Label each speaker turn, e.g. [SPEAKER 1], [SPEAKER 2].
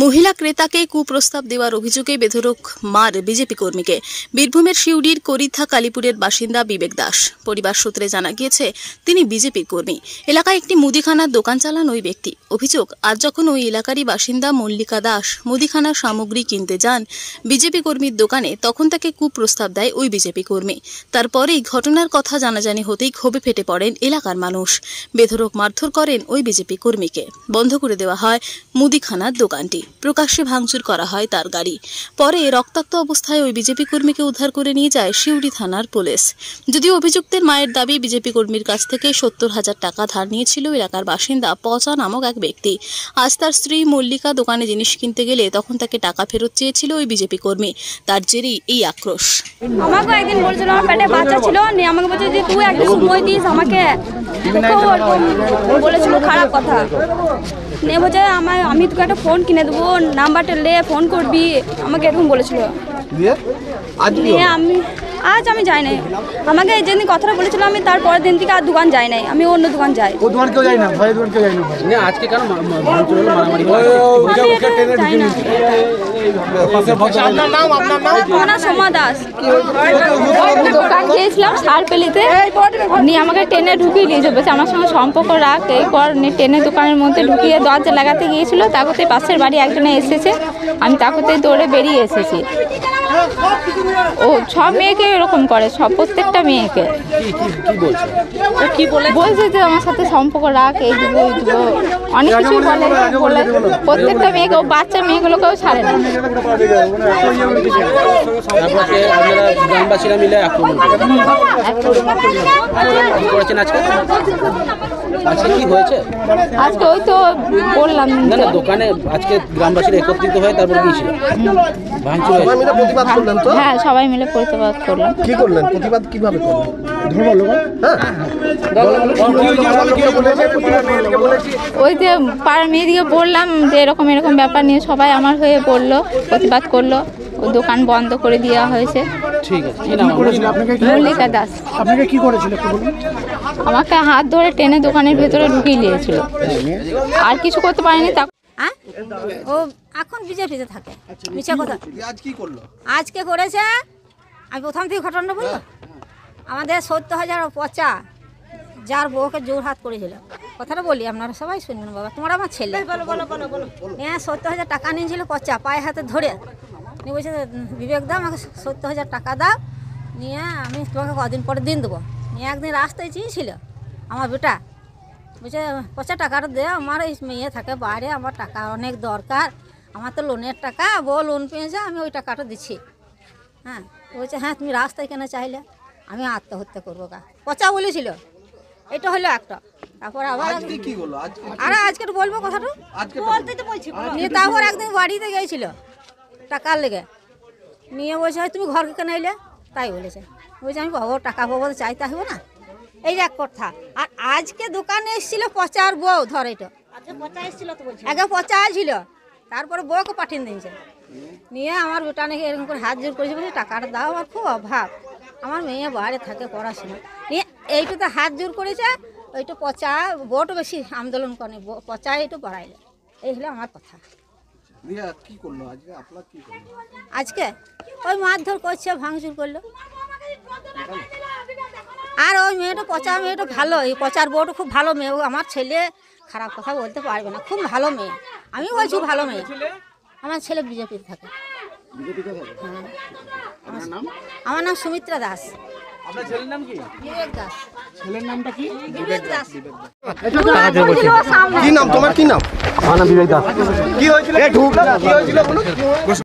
[SPEAKER 1] মহিলা ক্রেতাকে কুপ্রস্তাব দেওয়ার অভিযোগে বেধড়ক মার বিজেপি কর্মীকে। বীরভূমের শিউড়ির করিথা কালীপুরের বাসিন্দা বিবেক দাস। পরিবার সূত্রে জানা গিয়েছে তিনি বিজেপির কর্মী। এলাকায় একটি মুদিখানার দোকান চালান ওই ব্যক্তি। অভিযোগ, আজ যখন ওই এলাকারই বাসিন্দা মল্লিকা দাস মুদিখানার সামগ্রী কিনতে যান বিজেপি কর্মীর দোকানে, তখন তাকে কুপ্রস্তাব দেয় ওই বিজেপি কর্মী। তারপরেই ঘটনার কথা জানাজানি হতেই ক্ষোভে ফেটে পড়েন এলাকার মানুষ। বেধড়ক মারধর করেন ওই বিজেপি কর্মীকে। বন্ধ করে দেওয়া হয় মুদিখানার দোকানটি। প্রকাশ্যে ভাঙচুর করা হয় তার গাড়ি। পরে রক্তাক্ত অবস্থায় ওই বিজেপি কর্মীকে উদ্ধার করে নিয়ে যায় শিউড়ি থানার পুলিশ। যদিও অভিযুক্তের মায়ের দাবি, বিজেপি কর্মীর কাছ থেকে 70,000 টাকা ধার নিয়েছিল এলাকার বাসিন্দা পচা নামক এক ব্যক্তি। আজ তার স্ত্রী মল্লিকা দোকানে জিনিস কিনতে গেলে তখন তাকে টাকা ফেরত চেয়েছিল ওই বিজেপি কর্মী। তার জেরেই এই আক্রোশ।
[SPEAKER 2] আমাকে একদিন বলছিল আমার পেটে বাচ্চা ছিল, আমাকে বলছে যে তুই একটু সময় দিস আমাকে, বলেছিল খারাপ কথা। নিয়ে বলছে আমি তোকে একটা ফোন কিনে দেবো, নাম্বারটা লে ফোন করবি, আমাকে এরকম বলেছিল। আজ আমি যাই নাই। আমাকে যেদিন কথাটা বলেছিল আমি তারপরের দিন থেকে আর দোকান যাই নাই, আমি অন্য দোকান যাই। ও দোকান কেউ যায় না, ভাই দোকান কেউ যায় না। আজকে কেন মারামারি হলো? সোমা দাস দোকান গিয়েছিলাম সারপেলিতে, নিয়ে আমাকে ট্রেনে ঢুকিয়ে নিয়ে যাবে, আমার সঙ্গে সম্পর্ক রাখ। এরপর ট্রেনের দোকানের মধ্যে ঢুকিয়ে দরজা লাগাতে গিয়েছিল, তারপরে পাশের বাড়ি একজনে এসেছে, আমি তারপরে দৌড়ে বেরিয়ে এসেছি। ও সব মেয়েকে এরকম করে, সব প্রত্যেকটা মেয়েকে বলছে যে আমার সাথে সম্পর্ক রাখ, এই দিব ওই দিব, অনেক কিছু বলে প্রত্যেকটা মেয়েকে। ও বাচ্চা মেয়েগুলোকেও ছাড়ে না। আজকে ওই তো বললাম
[SPEAKER 3] দোকানে আজকে গ্রামবাসীরা একত্রিত হয়ে তারপর গিয়েছিল,
[SPEAKER 2] হ্যাঁ সবাই মিলে প্রতিবাদ করলাম।
[SPEAKER 4] কি করলেন? প্রতিবাদ কিভাবে করলেন?
[SPEAKER 2] ওই যে পাড়ার মেয়েদিকে বললাম যে এরকম এরকম ব্যাপার নিয়ে, সবাই আমার হয়ে বললো, প্রতিবাদ করলো, ও দোকান বন্ধ করে দেওয়া হয়েছে।
[SPEAKER 3] ঠিক আছে।
[SPEAKER 2] মল্লিকা দাস।
[SPEAKER 4] আপনাকে কি করেছিল একটু বলুন?
[SPEAKER 2] আমাকে হাত ধরে টেনে দোকানের ভেতরে ঢুকিয়ে নিয়েছিল, আর কিছু করতে পারেনি। ও এখন বিজেপিতে থাকে। মিছা কথা।
[SPEAKER 4] আজ কি করলো?
[SPEAKER 2] আজকে করেছে, আমি প্রথম থেকে ঘটনাটা বলবো। আমাদের 70,000 পচা, যার বউকে জোর হাত করেছিল, কথাটা বলি আপনারা সবাই শুনবেন বাবা, তোমার আমার ছেলে। হ্যাঁ 70,000 টাকা নিয়েছিল পচা, পায়ে হাতে ধরে নিয়ে বলছে বিবেক দাও আমাকে 70,000 টাকা দাও, নিয়ে আমি তোমাকে কদিন পরে দিন দেবো। নিয়ে একদিন রাস্তায় চেয়েছিল আমার বেটা, বলছে পচা টাকাটা দে, আমার এই মেয়ে থাকে বাইরে, আমার টাকা অনেক দরকার, আমার তো লোনের টাকা, বউ লোন পেয়েছে, আমি ওই টাকাটা দিচ্ছি। হ্যাঁ বলছে হ্যাঁ তুমি রাস্তায় কেন চাইলে, আমি আত্মহত্যা করবো গা, পচা বলেছিল। এটা হলো একটা। তারপর আবার আরে আজকে বলবো কথাটা, নিয়ে তারপর একদিন বাড়িতে গিয়েছিল টাকার লেগে, নিয়ে বলছে তুমি ঘর কেন এলে, তাই বলেছে। বলছে আমি বাবা টাকা পাবো চাইতে আসবো না, এই এক কথা। আর আজকে দোকানে এসেছিল পচার বউ, ধর এটা আগে পচা ছিল, তারপরে বউকে পাঠিয়ে দিয়েছে। নিয়ে আমার বেটা নাকি এরকম করে হাত জোর করেছে, বলছে টাকাটা দাও, আমার খুব অভাব, আমার মেয়ে বাইরে থাকে পড়াশোনা। নিয়ে এইটাতে হাত জোর করেছে, ওইটা পচা বউটা বেশি আন্দোলন করে, পচা এইটা বাড়াইলে। এই হলো আমার কথা। আজকে ওই মারধর করছে, ভাঙচুর করলো। আর ওই মেয়েটা পচা মেয়েটা ভালো, এই পচার বউটা খুব ভালো মেয়ে, আমার ছেলে খারাপ কথা বলতে পারবে না, খুব ভালো মেয়ে। আমি বলছি ভালো মেয়ে। আমার ছেলে বিজেপিতে থাকে। হ্যাঁ আমার নাম সুমিত্রা দাস।
[SPEAKER 3] আপনার ছেলের নাম কি?
[SPEAKER 2] বিবেক দাস।
[SPEAKER 4] ছেলের নামটা কি?
[SPEAKER 2] বিবেক দাস।
[SPEAKER 4] কি নাম তোমার? কি নাম?
[SPEAKER 3] আমার নাম বিবেক দাস।
[SPEAKER 4] কি হয়েছিল?